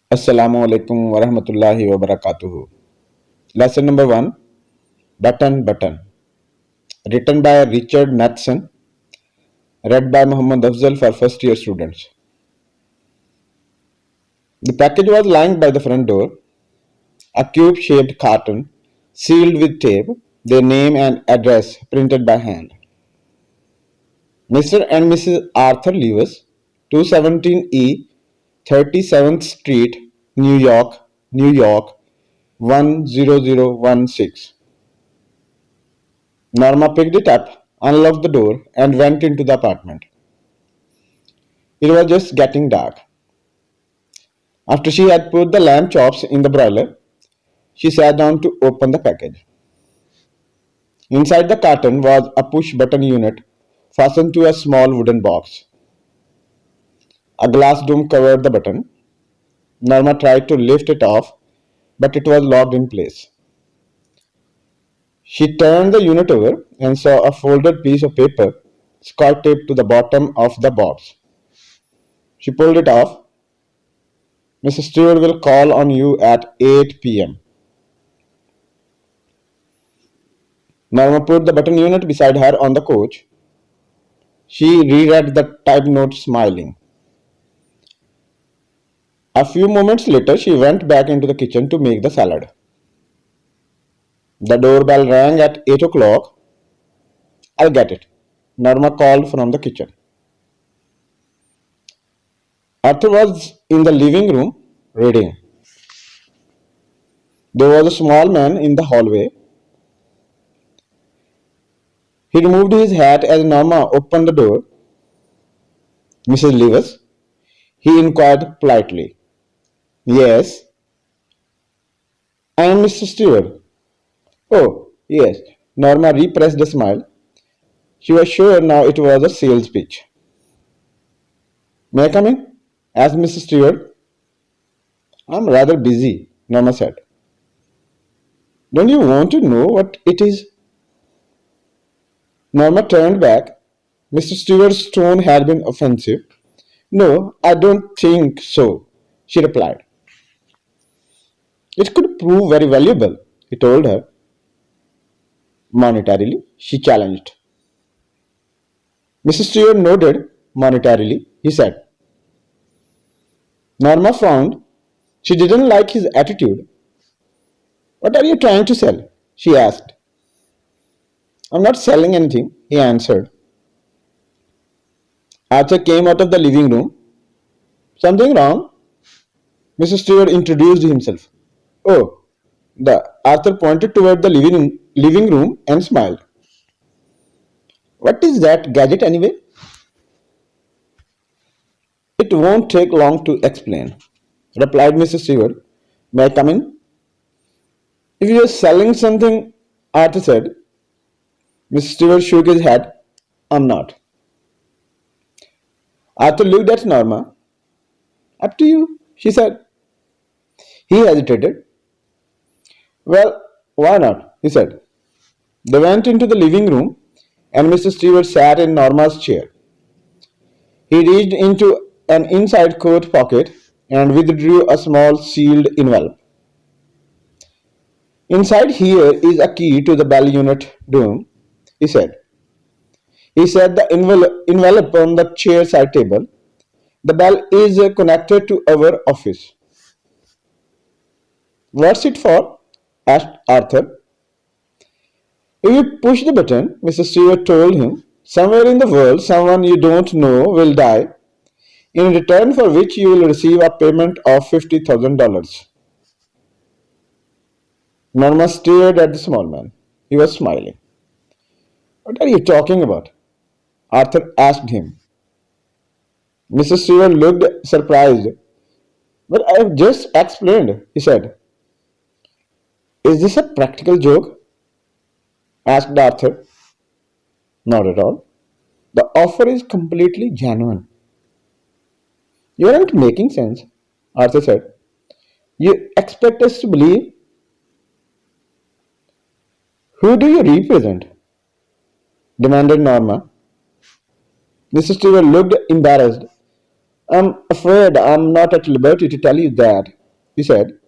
Assalamu alaikum wa rahmatullahi wa barakatuhu. Lesson number 1, Button Button. Written by Richard Matheson. Read by Muhammad Afzal for first year students. The package was lying by the front door, a cube shaped carton sealed with tape, their name and address printed by hand. Mr. and Mrs. Arthur Lewis, 217E, 37th Street, New York, New York, 10016. Norma picked it up, unlocked the door, and went into the apartment. It was just getting dark. After she had put the lamb chops in the broiler, she sat down to open the package. Inside the carton was a push button unit fastened to a small wooden box. A glass dome covered the button. Norma tried to lift it off, but it was locked in place. She turned the unit over and saw a folded piece of paper scotch taped to the bottom of the box. She pulled it off. Mrs. Stewart will call on you at 8 p.m. Norma put the button unit beside her on the couch. She reread the typed note smiling. A few moments later, she went back into the kitchen to make the salad. The doorbell rang at 8 o'clock. I'll get it, Norma called from the kitchen. Arthur was in the living room reading. There was a small man in the hallway. He removed his hat as Norma opened the door. Mrs. Lewis? He inquired politely. Yes. I am Mr. Stewart. Oh, yes. Norma repressed a smile. She was sure now it was a sales pitch. May I come in? Asked Mrs. Stewart. I'm rather busy, Norma said. Don't you want to know what it is? Norma turned back. Mr. Stewart's tone had been offensive. No, I don't think so, she replied. It could prove very valuable, he told her. Monetarily, she challenged. Mrs. Stewart nodded. Monetarily, he said. Norma frowned. She didn't like his attitude. What are you trying to sell? She asked. I'm not selling anything, he answered. Arthur came out of the living room. Something wrong? Mr. Stewart introduced himself. Oh, the Arthur pointed toward the living room and smiled. What is that gadget anyway? It won't take long to explain, replied Mrs. Stewart. May I come in? If you are selling something, Arthur said. Mr. Stewart shook his head. I'm not. Arthur looked at Norma. Up to you, she said. He hesitated. Well, why not? He said. They went into the living room and Mr. Stewart sat in Norma's chair. He reached into an inside coat pocket and withdrew a small sealed envelope. Inside here is a key to the bell unit room, he said. He set the envelope on the chair side table. The bell is connected to our office. What's it for? Asked Arthur. If you push the button, Mr. Stewart told him, somewhere in the world someone you don't know will die, in return for which you will receive a payment of $50,000. Norma stared at the small man. He was smiling. What are you talking about? Arthur asked him. Mr. Stewart looked surprised. But I have just explained, he said. Is this a practical joke? Asked Arthur. Not at all. The offer is completely genuine. You aren't making sense, Arthur said. You expect us to believe? Who do you represent? Demanded Norma. Mrs. Stewart looked embarrassed. I'm afraid I'm not at liberty to tell you that, he said.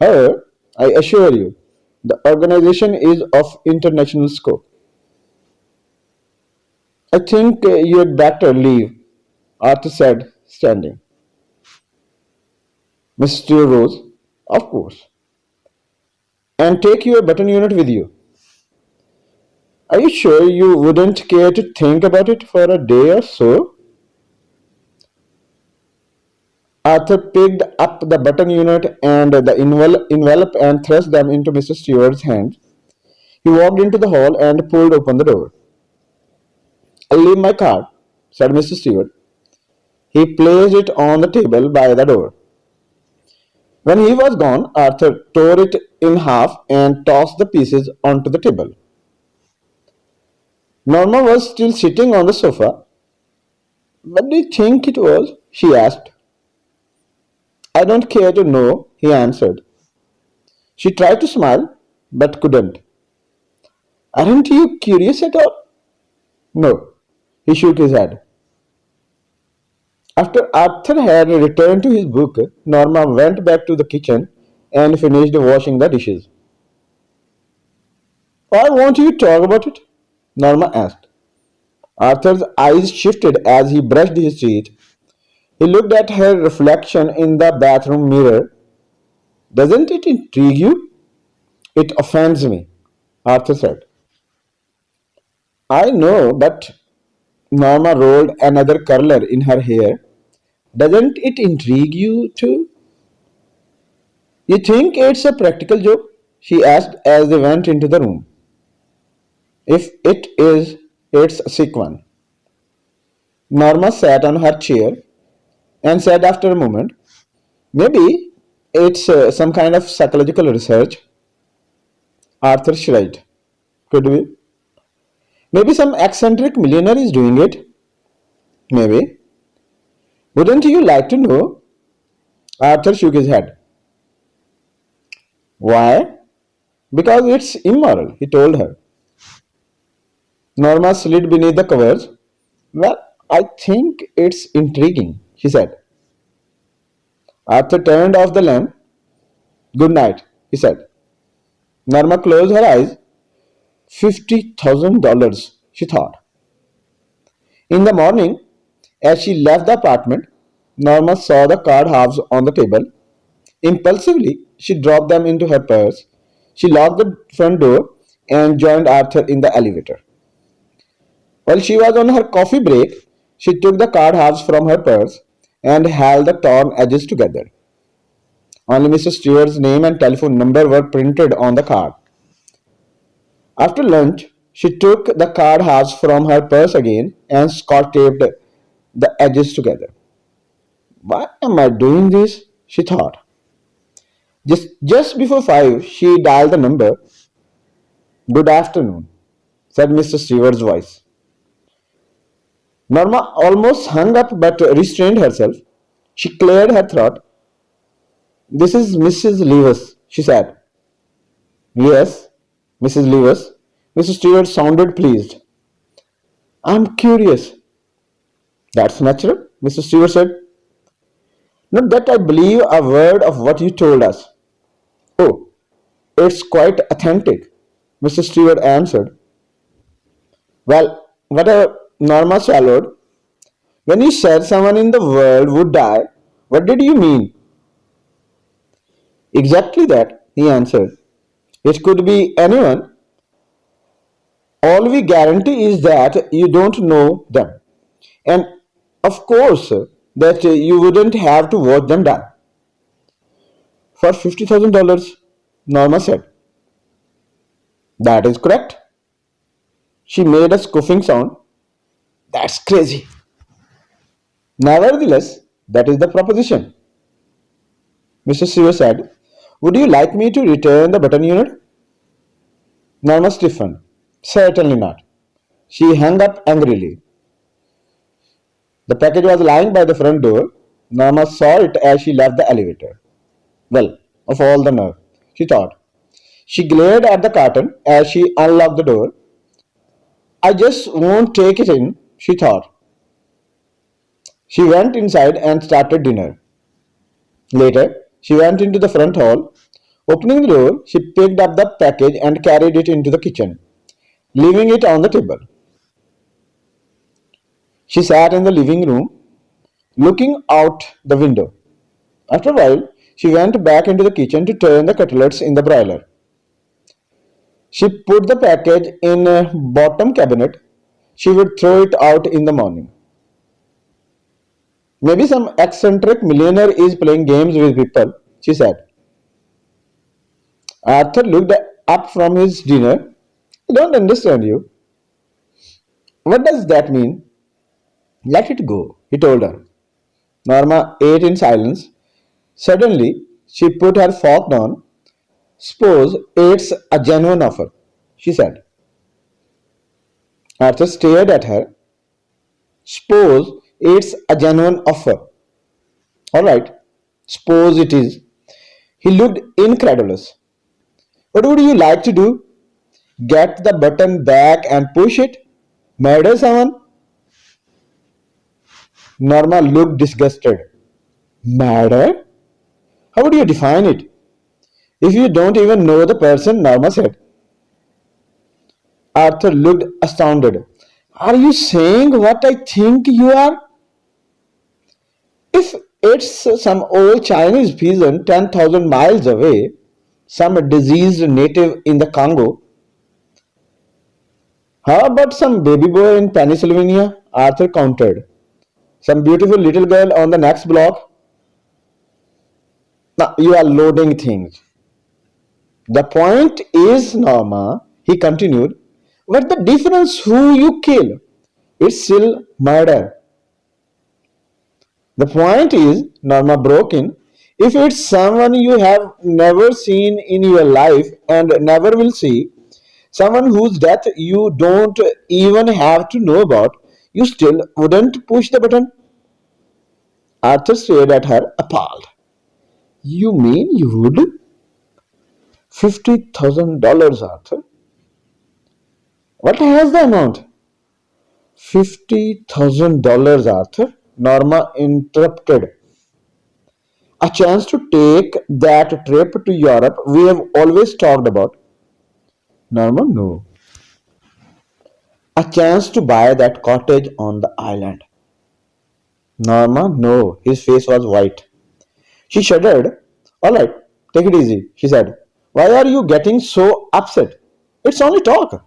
However, I assure you, the organization is of international scope. I think you'd better leave, Arthur said, standing. Mrs. Steele rose. Of course. And take your button unit with you. Are you sure you wouldn't care to think about it for a day or so? Arthur picked up the button unit and the envelope and thrust them into Mr. Stewart's hand. He walked into the hall and pulled open the door. I'll leave my card, said Mr. Stewart. He placed it on the table by the door. When he was gone, Arthur tore it in half and tossed the pieces onto the table. Norma was still sitting on the sofa. What do you think it was? She asked. I don't care to know, he answered. She tried to smile, but couldn't. Aren't you curious at all? No. He shook his head. After Arthur had returned to his book, Norma went back to the kitchen and finished washing the dishes. Why won't you talk about it? Norma asked. Arthur's eyes shifted as he brushed his teeth. He looked at her reflection in the bathroom mirror. Doesn't it intrigue you? It offends me, Arthur said. I know, but Norma rolled another curler in her hair. Doesn't it intrigue you too? You think it's a practical joke? She asked as they went into the room. If it is, it's a sick one. Norma sat on her chair and said after a moment, maybe it's some kind of psychological research. Arthur shrugged. Could be. Maybe some eccentric millionaire is doing it. Maybe. Wouldn't you like to know? Arthur shook his head. Why? Because it's immoral, he told her. Norma slid beneath the covers. Well, I think it's intriguing, she said. Arthur turned off the lamp. Good night, he said. Norma closed her eyes. $50,000, she thought. In the morning, as she left the apartment, Norma saw the card halves on the table. Impulsively, she dropped them into her purse. She locked the front door and joined Arthur in the elevator. While she was on her coffee break, she took the card halves from her purse and held the torn edges together. Only Mrs. Stewart's name and telephone number were printed on the card. After lunch, she took the card halves from her purse again and scotch taped the edges together. Why am I doing this? She thought. Just before 5, she dialed the number. Good afternoon, said Mr. Stewart's voice. Norma almost hung up but restrained herself. She cleared her throat. This is Mrs. Levis, she said. Yes, Mrs. Levis. Mrs. Stewart sounded pleased. I'm curious. That's natural, Mrs. Stewart said. Not that I believe a word of what you told us. Oh, it's quite authentic, Mrs. Stewart answered. Well, whatever, Norma swallowed. When you said someone in the world would die, what did you mean? Exactly that, he answered. It could be anyone. All we guarantee is that you don't know them. And of course, that you wouldn't have to watch them die. For $50,000, Norma said. That is correct. She made a scoffing sound. That's crazy. Nevertheless, that is the proposition. Mrs. Sewer said, would you like me to return the button unit? Norma stiffened. Certainly not. She hung up angrily. The package was lying by the front door. Norma saw it as she left the elevator. Well, of all the nerve, she thought. She glared at the carton as she unlocked the door. I just won't take it in, she thought. She went inside and started dinner. Later, she went into the front hall. Opening the door, she picked up the package and carried it into the kitchen, leaving it on the table. She sat in the living room, looking out the window. After a while, she went back into the kitchen to turn the cutlets in the broiler. She put the package in a bottom cabinet. She would throw it out in the morning. Maybe some eccentric millionaire is playing games with people, she said. Arthur looked up from his dinner. I don't understand you. What does that mean? Let it go, he told her. Norma ate in silence. Suddenly, she put her fork down. Suppose it's a genuine offer, she said. Arthur stared at her. Suppose it's a genuine offer. All right, suppose it is. He looked incredulous. What would you like to do? Get the button back and push it? Murder someone? Norma looked disgusted. Murder? How would you define it? If you don't even know the person, Norma said. Arthur looked astounded. Are you saying what I think you are? If it's some old Chinese peasant 10,000 miles away, some diseased native in the Congo, how about some baby boy in Pennsylvania? Arthur countered. Some beautiful little girl on the next block? Now you are loading things. The point is, Norma, he continued, what the difference who you kill? It's still murder. The point is, Norma broke in, if it's someone you have never seen in your life and never will see, someone whose death you don't even have to know about, you still wouldn't push the button? Arthur stared at her, appalled. You mean you would? $50,000, Arthur. What has the amount? $50,000, Arthur. Norma interrupted. A chance to take that trip to Europe we have always talked about. Norma, no. A chance to buy that cottage on the island. Norma, no. His face was white. She shuddered. All right, take it easy, she said. Why are you getting so upset? It's only talk.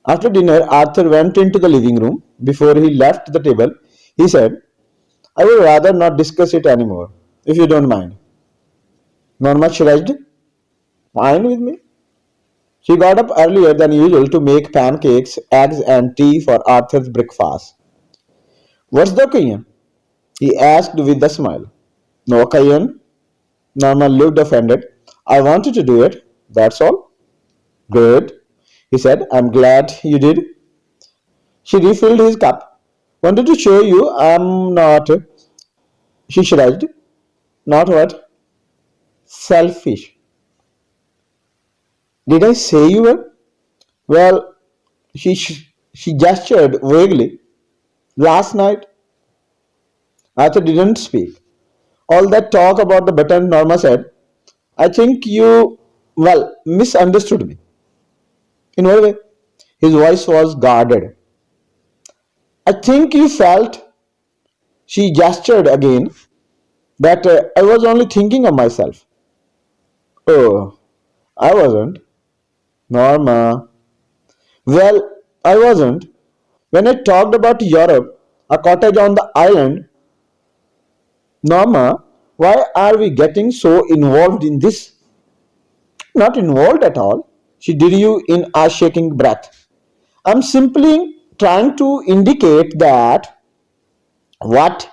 After dinner, Arthur went into the living room. Before he left the table, he said, I would rather not discuss it anymore, if you don't mind. Norma shrugged. Fine with me. She got up earlier than usual to make pancakes, eggs, and tea for Arthur's breakfast. What's the occasion? He asked with a smile. No occasion. Norma looked offended. I wanted to do it, that's all. Good, he said. I'm glad you did. She refilled his cup. Wanted to show you I'm not. She shrugged. Not what? Selfish. Did I say you were? Well, she gestured vaguely. Last night, Arthur didn't speak. All that talk about the button, Norma said. I think you, well, misunderstood me. In what way? His voice was guarded. I think you felt, she gestured again, that I was only thinking of myself. Oh, I wasn't. Norma. Well, I wasn't. When I talked about Europe, a cottage on the island, Norma, why are we getting so involved in this? Not involved at all, she did you in a shaking breath. I'm simply trying to indicate that what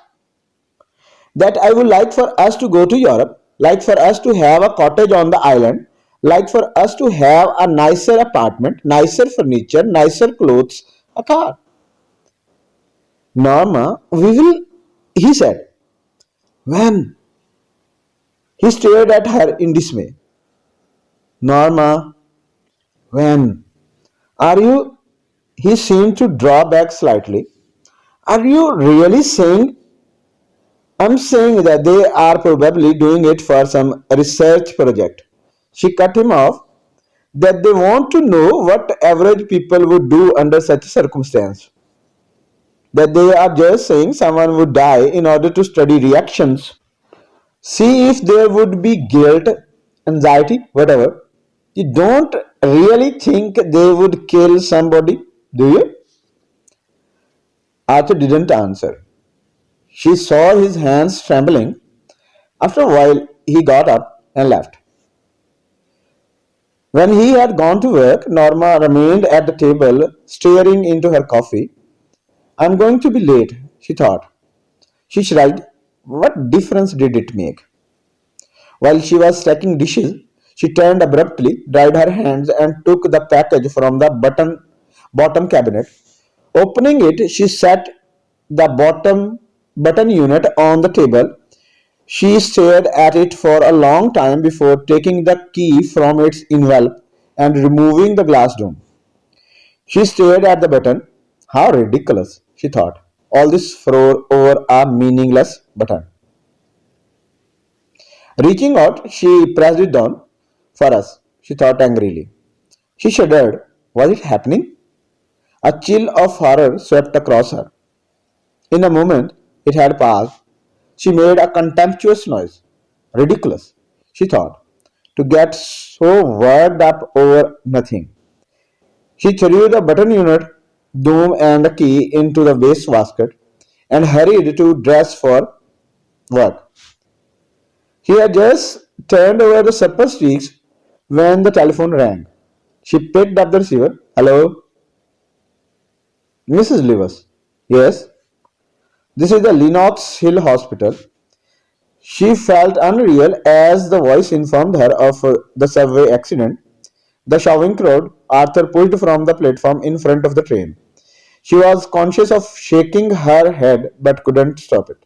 that I would like for us to go to Europe, like for us to have a cottage on the island, like for us to have a nicer apartment, nicer furniture, nicer clothes, a car. Norma, we will, he said. When? He stared at her in dismay. Norma, when? Are you? He seemed to draw back slightly. Are you really saying? I'm saying that they are probably doing it for some research project. She cut him off. That they want to know what average people would do under such circumstance. That they are just saying someone would die in order to study reactions. See if there would be guilt, anxiety, whatever. You don't really think they would kill somebody, do you? Arthur didn't answer. She saw his hands trembling. After a while, he got up and left. When he had gone to work, Norma remained at the table, staring into her coffee. I'm going to be late, she thought. She shrugged. What difference did it make? While she was stacking dishes, she turned abruptly, dried her hands, and took the package from the bottom cabinet. Opening it, she set the button unit on the table. She stared at it for a long time before taking the key from its envelope and removing the glass dome. She stared at the button. How ridiculous, she thought. All this for over a meaningless button. Reaching out, she pressed it down. For us, she thought angrily. She shuddered. Was it happening? A chill of horror swept across her. In a moment, it had passed. She made a contemptuous noise. Ridiculous, she thought, to get so worked up over nothing. She threw the button unit, dome, and the key into the wastebasket and hurried to dress for work. He had just turned over the supper sticks when the telephone rang. She picked up the receiver. Hello, Mrs. Lewis. Yes, this is the Lenox Hill Hospital. She felt unreal as the voice informed her of the subway accident. The shoving crowd, Arthur pushed from the platform in front of the train. She was conscious of shaking her head but couldn't stop it.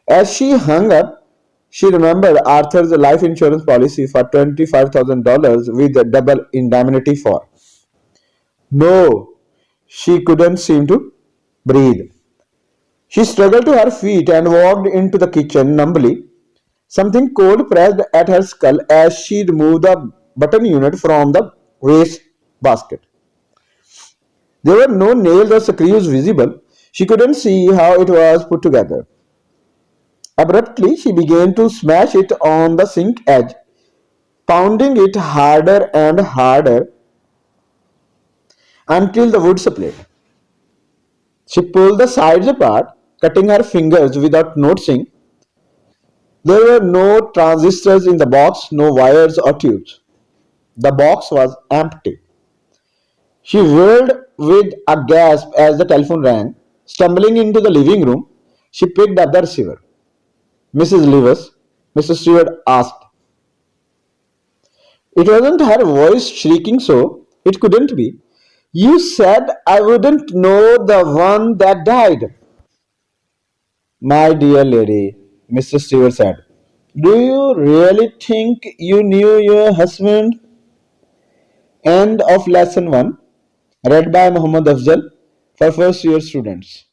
As she hung up, she remembered Arthur's life insurance policy for $25,000 with a double indemnity for. No, she couldn't seem to breathe. She struggled to her feet and walked into the kitchen numbly. Something cold pressed at her skull as she removed the button unit from the waste basket. There were no nails or screws visible. She couldn't see how it was put together. Abruptly, she began to smash it on the sink edge, pounding it harder and harder until the wood split. She pulled the sides apart, cutting her fingers without noticing. There were no transistors in the box, no wires or tubes. The box was empty. She whirled with a gasp as the telephone rang. Stumbling into the living room, she picked up the receiver. Mrs. Lewis, Mrs. Stewart asked. It wasn't her voice shrieking so. It couldn't be. You said I wouldn't know the one that died. My dear lady, Mr. Stewart said. Do you really think you knew your husband? End of lesson 1. Read by Muhammad Afzal for first year students.